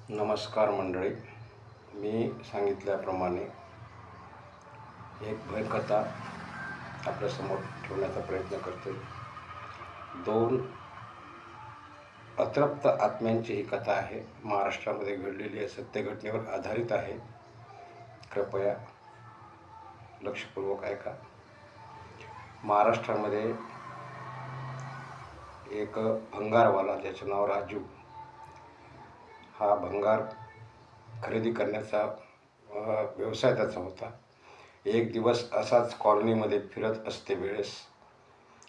नमस्कार मंडळी. मी सांगितल्याप्रमाणे एक भयकथा आपल्यासमोर ठेवण्याचा प्रयत्न करतो. दोन अतृप्त आत्म्यांची ही कथा आहे. महाराष्ट्रामध्ये घडलेली आहे, सत्य घटनेवर आधारित आहे. कृपया लक्षपूर्वक ऐका. महाराष्ट्रामध्ये एक भंगारवाला, ज्याचं नाव राजू, हा भंगार खरेदी करण्याचा व्यवसाय त्याचा होता. एक दिवस असाच कॉलनीमध्ये फिरत असते वेळेस,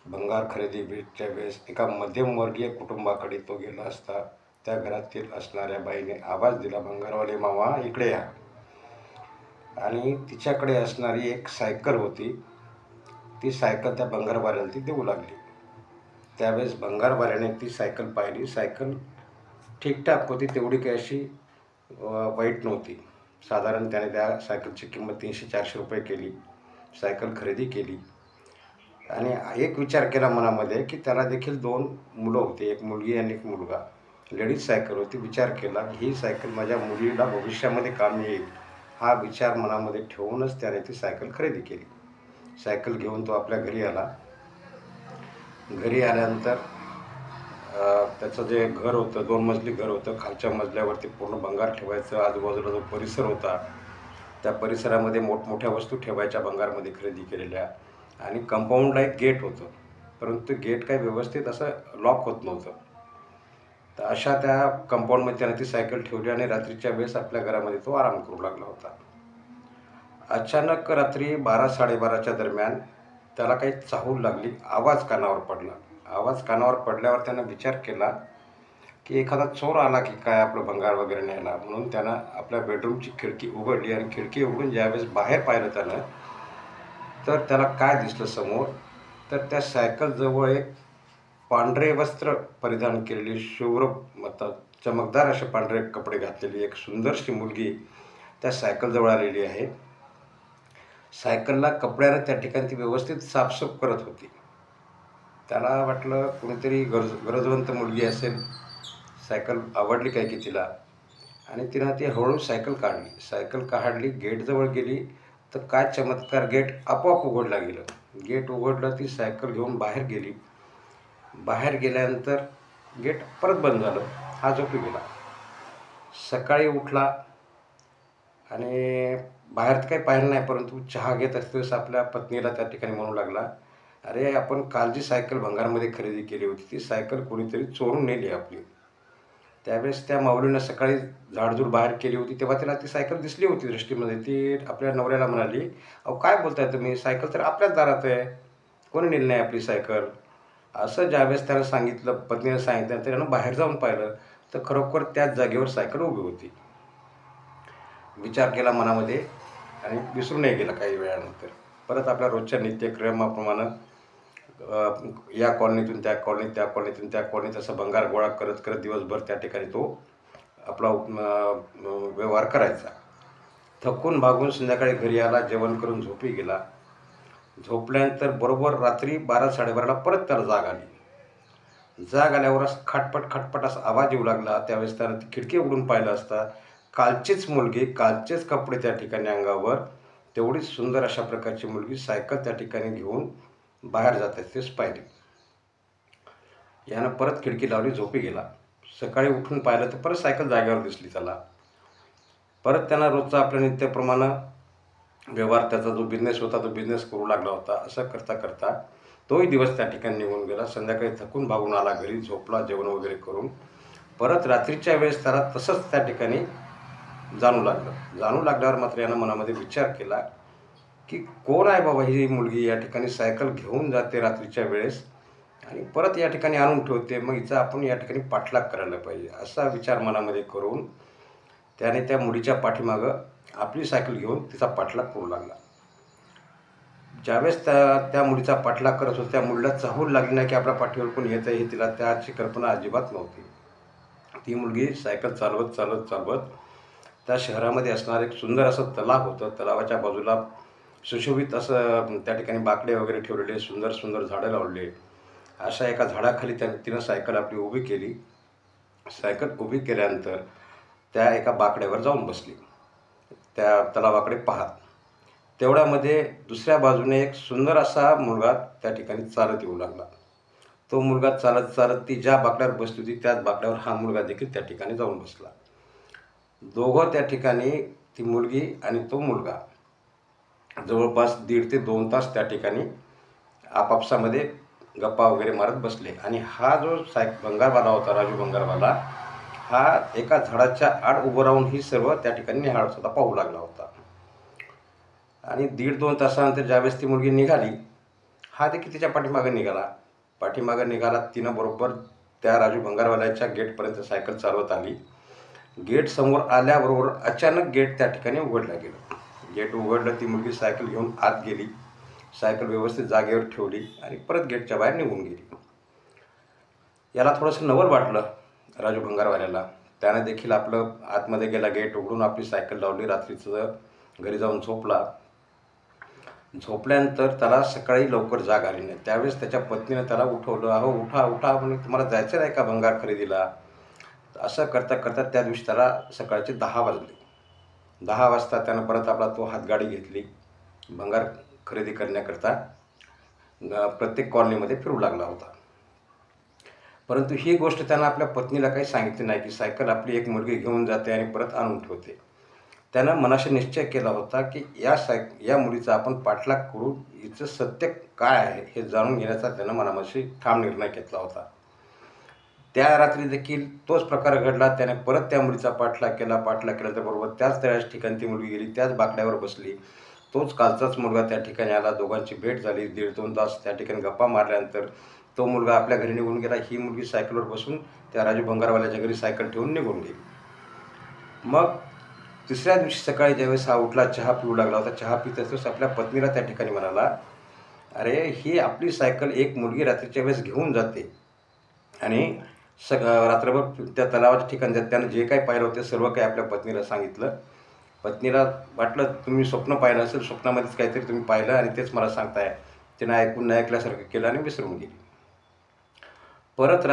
भंगार खरेदीच्या वेळेस एका मध्यमवर्गीय कुटुंबाकडे तो गेला असता. त्या घरातील असणाऱ्या बाईने आवाज दिला, भंगारवाले मामा इकडे या. आणि तिच्याकडे असणारी एक सायकल होती. ती सायकल त्या भंगारवाल्याला ती देऊ लागली. त्यावेळेस भंगारवाल्याने ती सायकल पाहिली. सायकल ठीकठाक होती, तेवढी काही अशी वाईट नव्हती. साधारण त्याने त्या सायकलची किंमत 300-400 रुपये केली. सायकल खरेदी केली आणि एक विचार केला मनामध्ये की त्याला देखील 2 मुलं होती, एक मुलगी आणि एक मुलगा. लेडीज सायकल होती. विचार केला की ही सायकल माझ्या मुलीला भविष्यामध्ये कामी येईल. हा विचार मनामध्ये ठेवूनच त्याने ती सायकल खरेदी केली. सायकल घेऊन तो आपल्या घरी आला. घरी आल्यानंतर त्याचं जे घर होतं, 2 मजली घर होतं. खालच्या मजल्यावरती पूर्ण भंगार ठेवायचं. आजूबाजूला जो परिसर होता, त्या परिसरामध्ये मोठमोठ्या वस्तू ठेवायच्या भंगारमध्ये खरेदी केलेल्या. आणि कंपाऊंडला एक गेट होतं, परंतु गेट काही व्यवस्थित असं लॉक होत नव्हतं. तर अशा त्या कंपाऊंडमध्ये त्याने ती सायकल ठेवली आणि रात्रीच्या वेळेस आपल्या घरामध्ये तो आराम करू लागला होता. अचानक रात्री 12-12:30च्या दरम्यान त्याला काही चाहूल लागली. आवाज कानावर पडला. आवाज कानावर पडल्यावर त्यानं विचार केला की एखादा चोर आला की काय आपलं भंगार वगैरे न्यायला. म्हणून त्यानं आपल्या बेडरूमची खिडकी उघडली आणि खिडकी उघडून ज्यावेळेस बाहेर पाहिलं त्यानं, तर त्याला काय दिसलं समोर, तर त्या सायकलजवळ एक पांढरे वस्त्र परिधान केलेली, शुभ्र चमकदार असे पांढरे कपडे घातलेली एक सुंदरशी मुलगी त्या सायकलजवळ आलेली आहे. सायकलला कपड्यानं त्या ठिकाणी ती व्यवस्थित साफसूफ करत होती. त्याला वाटलं कुणीतरी गरजवंत मुलगी असेल, सायकल आवडली काय की तिला, आणि तिनं ती हळूहळू सायकल काढली. सायकल काढली, गेटजवळ गेली, तर काय चमत्कार, गेट आपोआप उघडलं गेलं. गेट उघडलं, ती सायकल घेऊन बाहेर गेली. बाहेर गेल्यानंतर गेट परत बंद झालं. हा झोपी गेला. सकाळी उठला आणि बाहेर काही पाहिलं नाही, परंतु चहा घेत असतेच आपल्या पत्नीला त्या ठिकाणी म्हणू लागला, अरे आपण काल जी सायकल भंगारमध्ये खरेदी केली होती, ती सायकल कोणीतरी चोरून नेली आपली. त्यावेळेस त्या माऊलीनं सकाळी झाडझूड बाहेर केली होती, तेव्हा तिला ती सायकल दिसली होती दृष्टीमध्ये. ती आपल्या नवऱ्याला म्हणाली, अहो काय बोलताय तुम्ही, सायकल तर आपल्याच दारात आहे, कोणी नेली नाही आपली सायकल. असं ज्यावेळेस त्यानं सांगितलं, पत्नीनं सांगितलं, त्यानं बाहेर जाऊन पाहिलं, तर खरोखर त्याच जागेवर सायकल उभी होती. विचार केला मनामध्ये आणि विसरूनही गेला. काही वेळानंतर परत आपल्या रोजच्या नित्यक्रमाप्रमाणे या कॉलनीतून त्या कॉलनीत, त्या कॉलनीतून त्या कॉलनीत असं भंगार गोळा करत करत दिवसभर त्या ठिकाणी तो आपला व्यवहार करायचा. थकून भागून संध्याकाळी घरी आला, जेवण करून झोपी गेला. झोपल्यानंतर बरोबर रात्री 12-12:30ला परत त्याला जाग आली. जाग आल्यावर असं खटपट असा आवाज येऊ लागला. त्यावेळेस त्यानं ती खिडकी उघडून पाहिलं असता, कालचीच मुलगी, कालचेच कपडे त्या ठिकाणी अंगावर, तेवढीच सुंदर अशा प्रकारची मुलगी सायकल त्या ठिकाणी घेऊन बाहेर जात असतेच पाहिली. यानं परत खिडकी लावली, झोपी गेला. सकाळी उठून पाहिलं तर परत सायकल जागेवर दिसली त्याला. परत त्यानं रोजचा आपल्या नित्यप्रमाणे व्यवहार, त्याचा जो बिझनेस होता तो बिझनेस करू लागला होता. असं करता करता तोही दिवस त्या ठिकाणी निघून गेला. संध्याकाळी थकून भागून आला घरी, झोपला जेवण वगैरे करून. परत रात्रीच्या वेळेस त्याला तसंच त्या ठिकाणी जाणू लागलं. जाणू लागल्यावर मात्र यानं मनामध्ये विचार केला की कोण आहे बाबा ही मुलगी, या ठिकाणी सायकल घेऊन जाते रात्रीच्या वेळेस आणि परत या ठिकाणी आणून ठेवते, मग हिचा आपण या ठिकाणी पाठलाग करायला पाहिजे. असा विचार मनामध्ये करून त्याने त्या मुलीच्या पाठीमागं आपली सायकल घेऊन तिचा पाठलाग करू लागला. ज्यावेळेस त्या मुलीचा पाठलाग करत होता, त्या मुलीला चाहूल लागली नाही की आपल्या पाठीवर कोण येत आहे, हे तिला त्याची कल्पना अजिबात नव्हती. ती मुलगी सायकल चालवत त्या शहरामध्ये असणारं एक सुंदर असं तलाव होतं. तलावाच्या बाजूला सुशोभित असं त्या ठिकाणी बाकडे वगैरे ठेवलेले, सुंदर झाडं लावलेले. अशा एका झाडाखाली तिनं सायकल आपली उभी केली. सायकल उभी केल्यानंतर त्या एका बाकड्यावर जाऊन बसली, त्या तलावाकडे पाहत. तेवढ्यामध्ये दुसऱ्या बाजूने एक सुंदर असा मुलगा त्या ठिकाणी चालत येऊ लागला. तो मुलगा चालत चालत ती ज्या बाकड्यावर बसली होती त्याच बाकड्यावर हा मुलगा देखील त्या ठिकाणी जाऊन बसला. दोघं त्या ठिकाणी, ती मुलगी आणि तो मुलगा, जवळपास 1.5 ते 2 तास त्या ठिकाणी आपापसामध्ये गप्पा वगैरे मारत बसले. आणि हा जो भंगारवाला होता, राजू भंगारवाला, हा एका झाडाच्या आड उभं राहून ही सर्व त्या ठिकाणी निहाळत होता, पाहू लागला होता. आणि 1.5-2 तासानंतर ज्यावेळेस ती मुलगी निघाली, हा देखील तिच्या पाठीमागे निघाला. तिनं बरोबर त्या राजू भंगारवाल्याच्या गेटपर्यंत सायकल चालवत आली. गेट समोर आल्याबरोबर अचानक गेट त्या ठिकाणी उघडलं गेलं. गेट उघडलं, ती मुलगी सायकल घेऊन आत गेली, सायकल व्यवस्थित जागेवर ठेवली आणि परत गेटच्या बाहेर निघून गेली. याला थोडंसं नवल वाटलं राजू भंगारवाल्याला. त्यानं देखील आपलं आतमध्ये गेला, गेट उघडून आपली सायकल लावली, रात्रीचं घरी जाऊन झोपला. झोपल्यानंतर त्याला सकाळी लवकर जाग आली नाही. त्यावेळेस त्याच्या पत्नीनं त्याला उठवलं. अहो उठा उठा, म्हणजे तुम्हाला जायचं नाही का भंगार खरेदीला? असं करता करता त्या दिवशी त्याला सकाळचे 10 वाजले. 10 वाजता त्यानं परत आपला तो हातगाडी घेतली, भंगार खरेदी करण्याकरता प्रत्येक कॉलनीमध्ये फिरू लागला होता. परंतु ही गोष्ट त्यानं आपल्या पत्नीला काही सांगितली नाही की सायकल आपली एक मुलगी घेऊन जाते आणि परत आणून ठेवते. त्यानं मनाशी निश्चय केला होता की या मुलीचा आपण पाठलाग करू, हिचं सत्य काय आहे हे जाणून घेण्याचा त्यानं मनामध्ये ठाम निर्णय घेतला होता. त्या रात्री देखील तोच प्रकार घडला. त्याने परत त्या मुलीचा पाठलाग केल्यानंतर बरोबर त्याच ठिकाणी ती मुलगी गेली, त्याच बाकड्यावर बसली. तोच कालचाच मुलगा त्या ठिकाणी आला. दोघांची भेट झाली. 1.5-2 तास त्या ठिकाणी गप्पा मारल्यानंतर तो मुलगा आपल्या घरी निघून गेला. ही मुलगी सायकलवर बसून त्या राजू भंगारवाल्याच्या घरी सायकल ठेवून निघून गेली. मग तिसऱ्या दिवशी सकाळी ज्यावेळेस हा उठला, चहा पिऊ लागला होता. चहा पित असताच आपल्या पत्नीला त्या ठिकाणी म्हणाला, अरे ही आपली सायकल एक मुलगी रात्रीच्या वेळेस घेऊन जाते आणि रात्रभर त्या तलावाच्या ठिकाणी त्यानं जे काही पाहिलं होतं सर्व काही आपल्या पत्नीला सांगितलं. पत्नीला वाटलं तुम्ही स्वप्न पाहिलं असेल, स्वप्नामध्येच काहीतरी तुम्ही पाहिलं आणि तेच मला सांगताय. तिनं ऐकून नाही ऐकल्यासारखं केलं आणि विसरून गेली. परत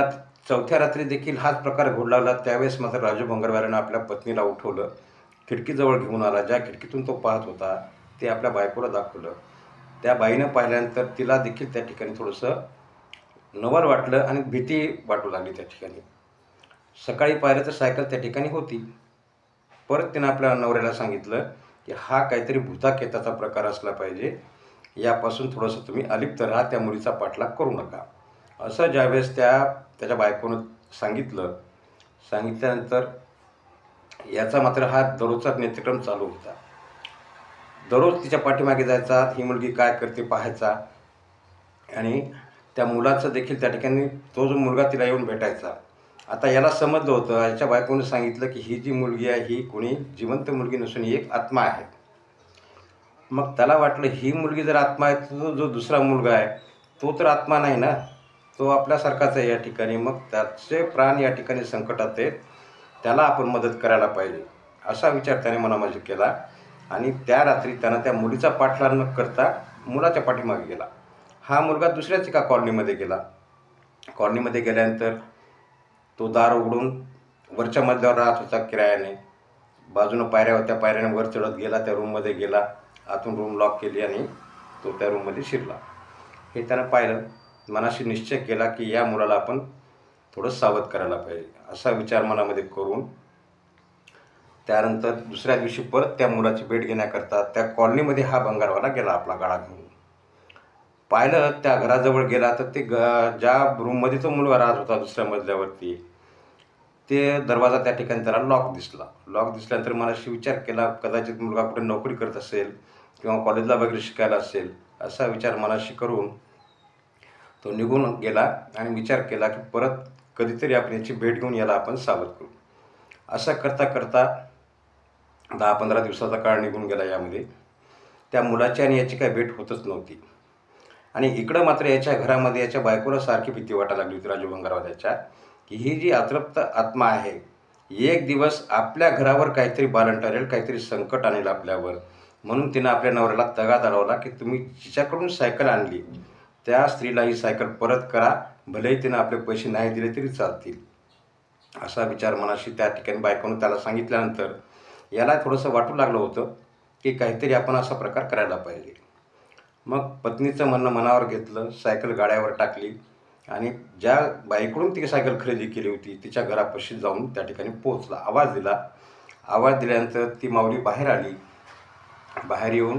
चौथ्या रात्री देखील हाच प्रकार घडू लागला. त्यावेळेस मात्र राजू भंगारवाल्यानं आपल्या पत्नीला उठवलं, खिडकीजवळ घेऊन आला. ज्या खिडकीतून तो पाहत होता ते आपल्या बायकोला दाखवलं. त्या बाईनं पाहिल्यानंतर तिला देखील त्या ठिकाणी थोडंसं नवल वाटलं आणि भीती वाटू लागली त्या ठिकाणी. सकाळी पाहिलं तर सायकल त्या ठिकाणी होती. परत तिनं आपल्या नवऱ्याला सांगितलं की हा काहीतरी भूताखेताचा प्रकार असला पाहिजे, यापासून थोडंसं तुम्ही अलिप्त राहा, त्या मुलीचा पाठलाग करू नका. असं ज्यावेळेस त्याच्या बायकोनं सांगितल्यानंतर याचा मात्र हा दररोजचा नित्यक्रम चालू होता. दररोज तिच्या पाठीमागे जायचा, ही मुलगी काय करते पाहायचा आणि त्या मुलाचं देखील त्या ठिकाणी तो जो मुलगा तिला येऊन भेटायचा. आता याला समजलं होतं, याच्या बायकोनं सांगितलं की ही जी मुलगी आहे ही कोणी जिवंत मुलगी नसून ही एक आत्मा आहे. मग त्याला वाटलं ही मुलगी जर आत्मा आहे तर जो दुसरा मुलगा आहे तो तर आत्मा नाही ना, तो आपल्यासारखाच आहे या ठिकाणी. मग त्याचे प्राण या ठिकाणी संकटात आहेत, त्याला आपण मदत करायला पाहिजे असा विचार त्याने मनामध्ये केला. आणि त्या रात्री त्यानं त्या मुलीचा पाठलाग न करता मुलाच्या पाठीमागे गेला. हा मुलगा दुसऱ्याच एका कॉलनीमध्ये गेला. कॉलनीमध्ये गेल्यानंतर तो दार उघडून वरच्या मजल्यावर राहत होता किरायाने. बाजूनं पायऱ्या होत्या, पायऱ्याने वर चढत गेला, त्या रूममध्ये गेला. आतून रूम लॉक केली आणि तो त्या रूममध्ये शिरला. हे त्यानं पाहिलं, मनाशी निश्चय केला की या मुलाला आपण थोडं सावध करायला पाहिजे असा विचार मनामध्ये करून त्यानंतर दुसऱ्या दिवशी परत त्या मुलाची भेट घेण्याकरता त्या कॉलनीमध्ये हा भंगारवाला गेला आपला गाडा घेऊन. पाहिलं, त्या घराजवळ गेला तर ते ज्या रूममध्ये तो मुलगा राहत होता दुसऱ्या मजल्यावरती, ते दरवाजा त्या ठिकाणी त्याला लॉक दिसल्यानंतर मनाशी विचार केला, कदाचित मुलगा कुठे नोकरी करत असेल किंवा कॉलेजला वगैरे शिकायला असेल असा विचार मनाशी करून तो निघून गेला आणि विचार केला की परत कधीतरी आपण याची भेट घेऊन याला आपण सावध करू. असं करता करता 10-15 दिवसाचा काळ निघून गेला. यामध्ये त्या मुलाची आणि याची काही भेट होतच नव्हती. आणि इकडं मात्र याच्या घरामध्ये याच्या बायकोला सारखी भीती वाटायला लागली होती राजू भंगारवाल्याच्या, की ही जी अतृप्त आत्मा आहे एक दिवस आपल्या घरावर काहीतरी बालन ठरेल, काहीतरी संकट आणेल आपल्यावर. म्हणून तिनं आपल्या नवऱ्याला तगादा लावला की तुम्ही जिच्याकडून सायकल आणली त्या स्त्रीला ही सायकल परत करा, भलेही तिनं आपले पैसे नाही दिले तरी चालतील. असा विचार मनाशी त्या ठिकाणी बायकोनं त्याला सांगितल्यानंतर याला थोडंसं वाटू लागलं होतं की काहीतरी आपण असा प्रकार करायला पाहिजे. मग पत्नीचं म्हणणं मनावर घेतलं, सायकल गाड्यावर टाकली आणि ज्या बाईकडून ती सायकल खरेदी केली होती तिच्या घरापाशी जाऊन त्या ठिकाणी पोहोचला. आवाज दिला. आवाज दिल्यानंतर ती माऊली बाहेर आली. बाहेर येऊन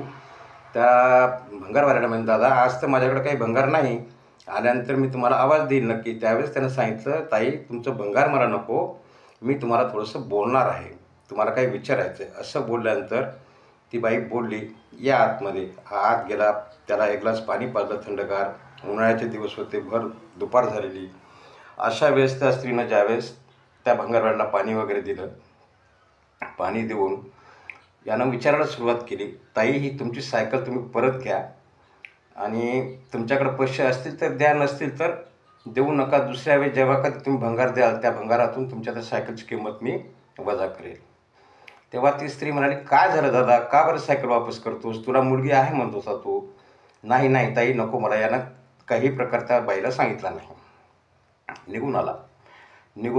त्या भंगारवाल्याला म्हणजे, दादा आज तर माझ्याकडे काही भंगार नाही, आल्यानंतर मी तुम्हाला आवाज देईल नक्की. त्यावेळेस त्यानं सांगितलं, ताई तुमचं भंगार मला नको, मी तुम्हाला थोडंसं बोलणार आहे, तुम्हाला काही विचारायचं आहे. असं बोलल्यानंतर ती बाई बोलली, या आतमध्ये. हा आत गेला. त्याला एक ग्लास पाणी पाजलं थंडगार. उन्हाळ्याचे दिवस होते, भर दुपार झालेली. अशा वेळेस त्या स्त्रीनं ज्यावेळेस त्या भंगारवाल्याला पाणी वगैरे दिलं, पाणी देऊन यानं विचारायला सुरुवात केली, ताई ही तुमची सायकल तुम्ही परत घ्या आणि तुमच्याकडे पैसे असतील तर द्या, नसतील तर देऊ नका. दुसऱ्या वेळेस जेव्हा कधी तुम्ही भंगार द्याल त्या भंगारातून तुमच्या त्या सायकलची किंमत मी वजा करेल. तेव्हा ती स्त्री म्हणाली, काय झालं दादा, का बरं सायकल वापस करतोस, तुला मुलगी आहे म्हणत होता तू. नाही नाही ताई नको मला. यानं काही प्रकार त्या बाईला सांगितला नाही. निघून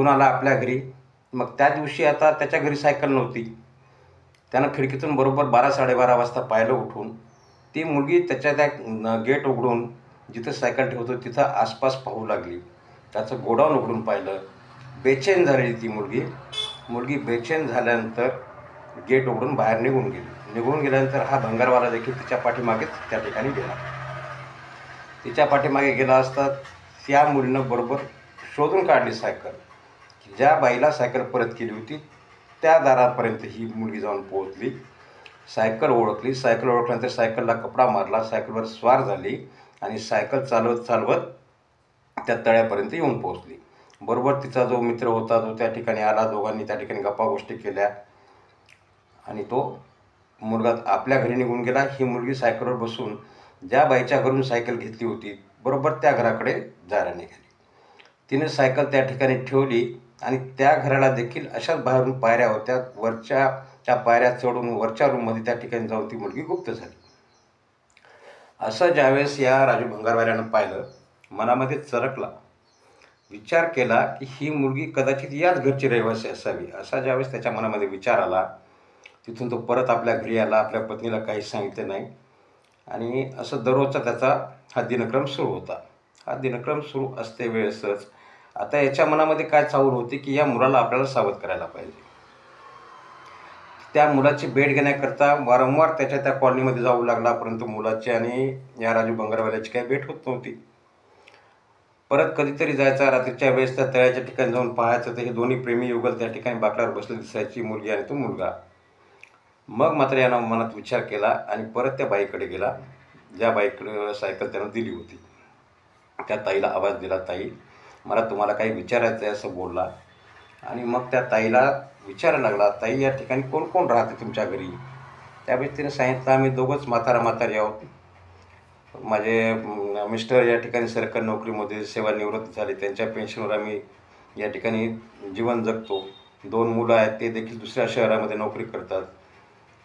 आला आपल्या घरी. मग त्या दिवशी आता त्याच्या घरी सायकल नव्हती. त्यानं खिडकीतून बरोबर 12-12:30 वाजता पाहिलं उठून. ती मुलगी त्याच्या त्या गेट उघडून जिथं सायकल ठेवतो तिथं आसपास पाहू लागली. त्याचं गोडाऊन उघडून पाहिलं. बेचैन झालेली ती मुलगी बेचैन झाल्यानंतर गेट उघडून बाहेर निघून गेल्यानंतर हा भंगारवाला देखील तिच्या पाठीमागेच त्या ठिकाणी गेला. तिच्या पाठीमागे गेला असता त्या मुलीनं बरोबर शोधून काढली सायकल. ज्या बाईला सायकल परत केली होती त्या दारापर्यंत ही मुलगी जाऊन पोहोचली. सायकल ओळखल्यानंतर सायकलला कपडा मारला, सायकलवर स्वार झाली आणि सायकल चालवत त्या तळ्यापर्यंत येऊन पोहोचली. बरोबर तिचा जो मित्र होता तो त्या ठिकाणी आला. दोघांनी त्या ठिकाणी गप्पा गोष्टी केल्या आणि तो मुलगा आपल्या घरी निघून गेला. ही मुलगी सायकलवर बसून ज्या बाईच्या घरून सायकल घेतली होती बरोबर त्या घराकडे जायला निघाली. तिने सायकल त्या ठिकाणी ठेवली आणि त्या घराला देखील अशाच बाहेरून पायऱ्या होत्या. त्या पायऱ्या चढून वरच्या रूममध्ये त्या ठिकाणी जाऊन ती मुलगी गुप्त झाली. असं ज्यावेळेस या राजू भंगारवाल्यानं पाहिलं, मनामध्ये चरकला, विचार केला की ही मुलगी कदाचित याच घरची रहिवासी असावी. असा ज्यावेळेस त्याच्या मनामध्ये विचार आला, तिथून तो परत आपल्या घरी आला. आपल्या पत्नीला काहीच सांगितलं नाही आणि असं दररोजचा त्याचा हा दिनक्रम सुरू होता. हा दिनक्रम सुरू असते वेळेसच आता याच्या मनामध्ये काय चाहूल होती की या मुलाला आपल्याला सावध करायला पाहिजे. त्या मुलाची भेट घेण्याकरता वारंवार त्याच्या त्या कॉलनीमध्ये जाऊ लागला, परंतु मुलाची आणि या राजू भंगारवाल्याची काही भेट होत नव्हती. परत कधीतरी जायचा. रात्रीच्या वेळेस त्या तळ्याच्या ठिकाणी जाऊन पाहायचं तर हे दोन्ही प्रेमी युगल त्या ठिकाणी बाकड्यावर बसले दिसायची, मुलगी आणि तो मुलगा. मग मात्र यानं मनात विचार केला आणि परत त्या बाईकडे गेला, ज्या बाईकडे सायकल त्यानं दिली होती. त्या ताईला आवाज दिला, ताई मला तुम्हाला काही विचारायचं आहे असं बोलला. आणि मग त्या ताईला विचारायला लागला, ताई या ठिकाणी कोण कोण राहते तुमच्या घरी. त्यावेळेस तिने सांगितलं, आम्ही दोघंच म्हातारी आहोत. माझे मिस्टर या ठिकाणी सरकारी नोकरीमध्ये सेवानिवृत्त झाले, त्यांच्या पेन्शनवर आम्ही या ठिकाणी जीवन जगतो. 2 मुलं आहेत, ते देखील दुसऱ्या शहरामध्ये नोकरी करतात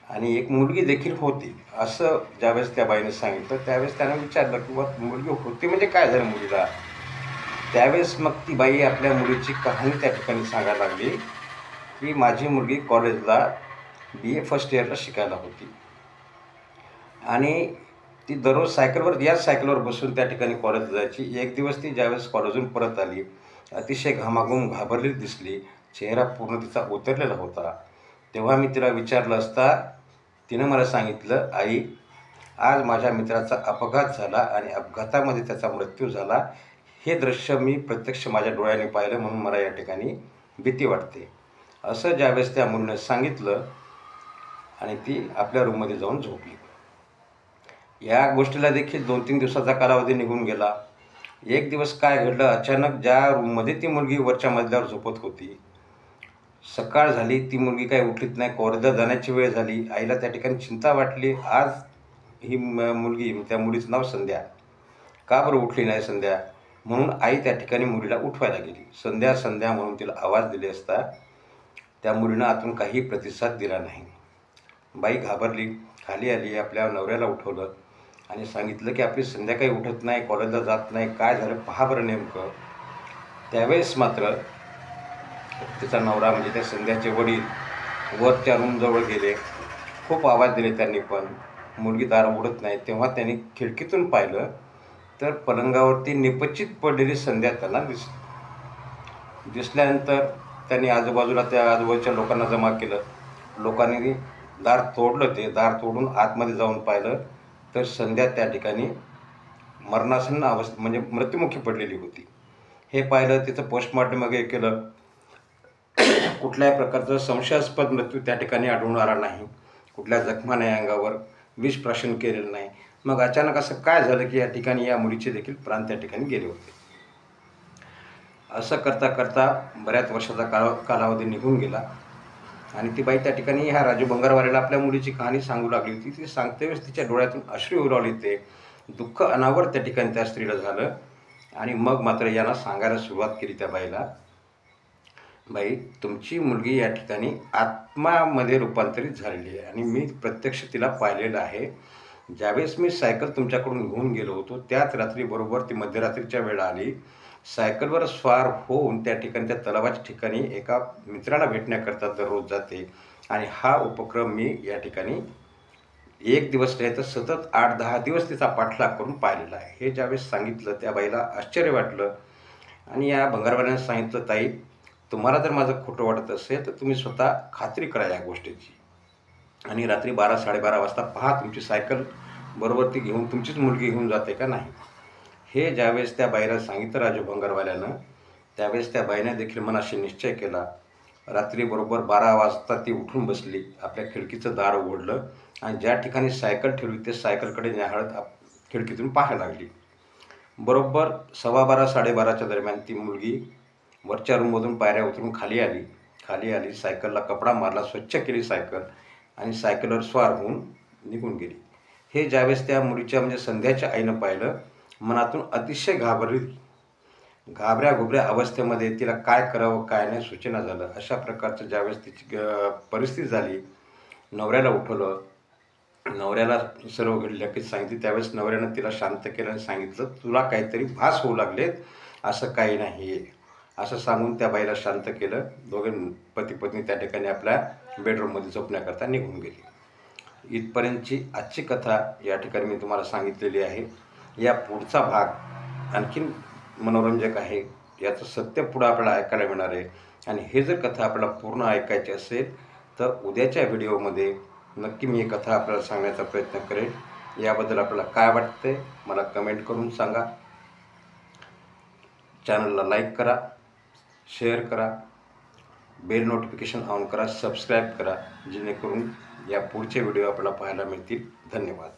आणि एक मुलगी देखील होती. असं ज्यावेळेस त्या बाईने सांगितलं त्यावेळेस त्यानं विचारलं की बा मुलगी होती म्हणजे काय झालं मुलीला. त्यावेळेस मग ती बाई आपल्या मुलीची कहाणी त्या ठिकाणी सांगायला लागली की माझी मुलगी कॉलेजला BA फर्स्ट इयरला शिकायला होती आणि ती दररोज याच सायकलवर बसून त्या ठिकाणी कॉलेजला जायची. एक दिवस ती ज्यावेळेस कॉलेजून परत आली, अतिशय घाबरलेली दिसली. चेहरा पूर्ण तिचा उतरलेला होता. तेव्हा मी तिला विचारलं असता तिनं मला सांगितलं, आई आज माझ्या मित्राचा अपघात झाला आणि अपघातामध्ये त्याचा मृत्यू झाला. हे दृश्य मी प्रत्यक्ष माझ्या डोळ्याने पाहिलं म्हणून मला या ठिकाणी भीती वाटते. असं ज्यावेळेस त्या मुलीनं सांगितलं आणि ती आपल्या रूममध्ये जाऊन झोपली. या गोष्टीला देखील 2-3 दिवसाचा कालावधी निघून गेला. एक दिवस काय घडलं, अचानक ज्या रूममध्ये ती मुलगी वरच्या मजल्यावर झोपत होती, सकाळ झाली, ती मुलगी काही उठलीच नाही. कॉलेजला जाण्याची वेळ झाली. आईला त्या ठिकाणी चिंता वाटली. आज ही मुलगी, त्या मुलीचं नाव संध्या, का बरं उठली नाही संध्या, म्हणून आई त्या ठिकाणी मुलीला उठवायला गेली. संध्या संध्या म्हणून तिला आवाज दिले असता त्या मुलीनं आतून काही प्रतिसाद दिला नाही. बाई घाबरली, खाली आली, आपल्या नवऱ्याला उठवलं आणि सांगितलं की आपली संध्या काही उठत नाही, कॉलेजला जात नाही, काय झालं पहा बरं नेमकं. त्यावेळेस मात्र तिचा नवरा म्हणजे त्या संध्याचे वडील वरच्या रूमजवळ गेले. खूप आवाज दिले त्यांनी, पण मुलगी दार उघडत नाही. तेव्हा त्यांनी खिडकीतून पाहिलं तर पलंगावरती निपचित पडलेली संध्या त्यांना दिसल्यानंतर त्यांनी त्या आजूबाजूच्या लोकांना जमा केलं. लोकांनी दार तोडलं. ते दार तोडून आतमध्ये जाऊन पाहिलं तर संध्या त्या ठिकाणी मरणासन्न म्हणजे मृत्युमुखी पडलेली होती. हे पाहिलं, तिचं पोस्टमॉर्टम वगैरे केलं. कुठल्याही प्रकारचा संशयास्पद मृत्यू त्या ठिकाणी आढळून आला नाही. कुठल्या जखमा नाही, अंगावर विष प्राशन केलेलं नाही. मग अचानक असं काय झालं की या ठिकाणी या मुलीचे देखील प्राण त्या ठिकाणी गेले होते. असं करता करता बऱ्याच वर्षाचा कालावधी निघून गेला आणि ती बाई त्या ठिकाणी ह्या राजू भंगारवाल्याला आपल्या मुलीची कहाणी सांगू लागली होती. ती सांगते वेळेस तिच्या डोळ्यातून अश्रू उरावले. ते दुःख अनावर त्या ठिकाणी त्या स्त्रीला झालं. आणि मग मात्र यांना सांगायला सुरुवात केली त्या बाईला, बाई, तुमची मुलगी या ठिकाणी आत्मामध्ये रूपांतरित झालेली आहे आणि मी प्रत्यक्ष तिला पाहिलेलं आहे. ज्यावेळेस मी सायकल तुमच्याकडून घेऊन गेलो होतो त्याच रात्री बरोबर ती मध्यरात्रीच्या वेळा आली. सायकलवर स्वार होऊन त्या ठिकाणी त्या तलावाच्या ठिकाणी एका मित्राला भेटण्याकरता दररोज जाते आणि हा उपक्रम मी या ठिकाणी एक दिवस नाही तर सतत 8-10 दिवस तिचा पाठलाग करून पाहिलेला आहे. हे ज्यावेळेस सांगितलं त्या बाईला आश्चर्य वाटलं आणि या भंगारवाल्याने सांगितलं, ताई, तुम्हाला जर माझं खोटं वाटत असेल तर तुम्ही स्वतः खात्री करा या गोष्टीची आणि रात्री 12-12:30 वाजता पहा तुमची सायकल बरोबर ती घेऊन तुमचीच मुलगी घेऊन जाते का नाही. हे ज्यावेळेस त्या बाईला सांगितलं राजू भंगारवाल्यानं, त्यावेळेस त्या बाईने देखील मनाशी निश्चय केला. रात्री बरोबर 12 वाजता ती उठून बसली, आपल्या खिडकीचं दार उघडलं आणि ज्या ठिकाणी सायकल ठेवली ते सायकलकडे न्याहाळत खिडकीतून पाहायला लागली. बरोबर 12:15-12:30च्या दरम्यान ती मुलगी वरच्या रूममधून पायऱ्या उतरून खाली आली, सायकलला कपडा मारला, स्वच्छ केली सायकल आणि सायकलवर स्वार होऊन निघून गेली. हे ज्यावेळेस त्या मुलीच्या म्हणजे संध्याच्या आईनं पाहिलं, मनातून अतिशय घाबऱ्या अवस्थेमध्ये तिला काय करावं काय नाही सूचना झालं. अशा प्रकारचं ज्यावेळेस तिची परिस्थिती झाली, नवऱ्याला उठवलं, नवऱ्याला सर्व घडल्याची सांगितली. त्यावेळेस नवऱ्यानं तिला शांत केलं आणि सांगितलं, तुला काहीतरी भास होऊ लागलेत, असं काही नाही असं सांगून त्या बाईला शांत केलं. दोघे पती पत्नी त्या ठिकाणी आपल्या बेडरूममध्ये झोपण्याकरता निघून गेली. इथपर्यंतची आजची कथा या ठिकाणी मी तुम्हाला सांगितलेली आहे. या पुढचा भाग आणखीन मनोरंजक आहे. याचं सत्य पुढं आपल्याला ऐकायला मिळणार आहे आणि हे जर कथा आपल्याला पूर्ण ऐकायची असेल तर उद्याच्या व्हिडिओमध्ये नक्की मी ही कथा आपल्याला सांगण्याचा प्रयत्न करेन. याबद्दल आपल्याला काय वाटते मला कमेंट करून सांगा. चॅनलला लाईक करा, शेअर करा, बेल नोटिफिकेशन ऑन करा, सबस्क्राईब करा, जेणेकरून या पुढचे व्हिडिओ आपल्याला पाहायला मिळतील. धन्यवाद.